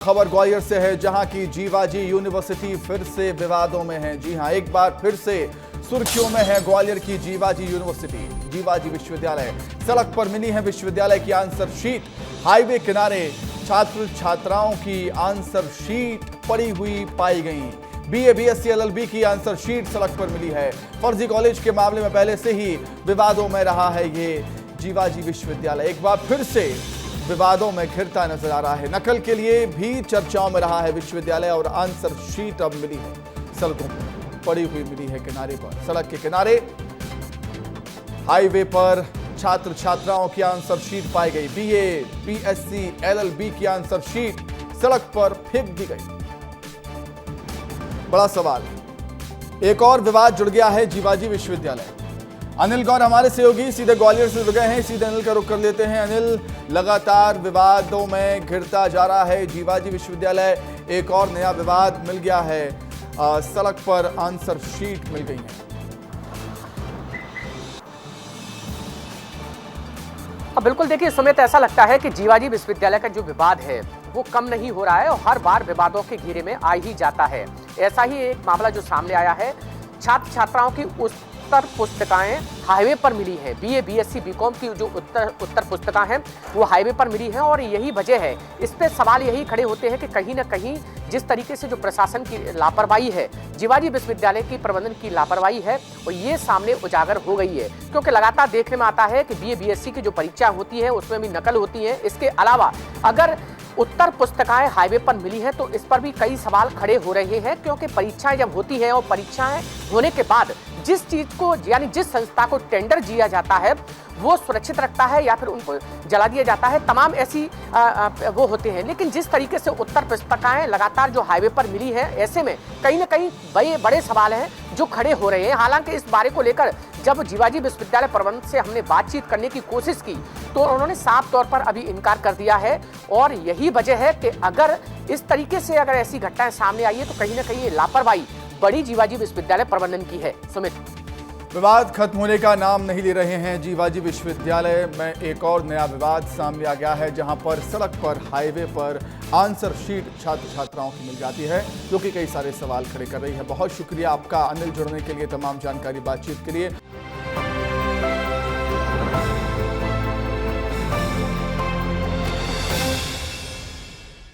खबर ग्वालियर से है, जहां की जीवाजी यूनिवर्सिटी फिर से विवादों में है। जी हां, एक बार फिर से सुर्खियों में है ग्वालियर की जीवाजी यूनिवर्सिटी। जीवाजी विश्वविद्यालय, सड़क पर मिली है विश्वविद्यालय की आंसर शीट। हाईवे किनारे छात्र छात्राओं की आंसर शीट पड़ी हुई पाई गई। बीए, बीएससी, एलएलबी की आंसर शीट सड़क पर मिली है। फर्जी कॉलेज के मामले में पहले से ही विवादों में रहा है ये जीवाजी विश्वविद्यालय, एक बार फिर से विवादों में घिरता नजर आ रहा है। नकल के लिए भी चर्चाओं में रहा है विश्वविद्यालय और आंसर शीट अब मिली है सड़कों पर पड़ी हुई मिली है किनारे पर। सड़क के किनारे हाईवे पर छात्र छात्राओं की आंसर शीट पाई गई। बीए, बीएससी, एलएलबी की आंसर शीट सड़क पर फेंक दी गई। बड़ा सवाल, एक और विवाद जुड़ गया है जीवाजी विश्वविद्यालय। अनिल गौर हमारे सहयोगी सीधे ग्वालियर से जुड़ गए हैं, सीधे अनिल का रुख कर लेते हैं। अनिल, लगातार विवादों में घिरता जा रहा है जीवाजी विश्वविद्यालय, एक और नया विवाद मिल गया है, सड़क पर आंसर शीट मिल गई है। बिल्कुल, देखिए सुमित, ऐसा लगता है कि जीवाजी विश्वविद्यालय का जो विवाद है वो कम नहीं हो रहा है और हर बार विवादों के घेरे में आ ही जाता है। ऐसा ही एक मामला जो सामने आया है, छात्र छात्राओं की उत्तर पुस्तिकाएं हाईवे पर मिली है। बीए, बीएससी, बीकॉम की जो उत्तर पुस्तिकाएं हैं वो हाईवे पर मिली हैं और यही वजह है। इस पे सवाल यही खड़े होते हैं कि कहीं ना कहीं जिस तरीके से जो प्रशासन की लापरवाही है, जीवाजी विश्वविद्यालय की प्रबंधन की लापरवाही है, और ये सामने उजागर हो गई है। क्योंकि लगातार देखने में आता है कि बीए, बीएससी की जो परीक्षा होती है उसमें भी नकल होती है। इसके अलावा अगर उत्तर पुस्तिकाएं हाईवे पर मिली है तो इस पर भी कई सवाल खड़े हो रहे हैं, क्योंकि परीक्षाएं जब होती हैं और परीक्षाएं होने के बाद जिस चीज को यानी जिस संस्था को टेंडर दिया जाता है वो सुरक्षित रखता है या फिर उनको जला दिया जाता है, तमाम ऐसी वो होते हैं। लेकिन जिस तरीके से उत्तर पुस्तिकाएं लगातार जो हाईवे पर मिली है, ऐसे में कहीं ना कहीं बड़े सवाल हैं जो खड़े हो रहे हैं। हालांकि इस बारे को लेकर जब जीवाजी विश्वविद्यालय प्रबंधन से हमने बातचीत करने की कोशिश की तो उन्होंने साफ तौर पर अभी इनकार कर दिया है, और यही वजह है कि अगर इस तरीके से अगर ऐसी घटनाएं सामने आई है तो कहीं ना कहीं ये लापरवाही बड़ी जीवाजी विश्वविद्यालय प्रबंधन की है। सुमित, विवाद खत्म होने का नाम नहीं ले रहे हैं। जीवाजी विश्वविद्यालय में एक और नया विवाद सामने आ गया है, जहां पर सड़क पर हाईवे पर आंसर शीट छात्र छात्राओं की मिल जाती है, जो कि कई सारे सवाल खड़े कर रही है। बहुत शुक्रिया आपका अनिल, जुड़ने के लिए, तमाम जानकारी बातचीत के लिए।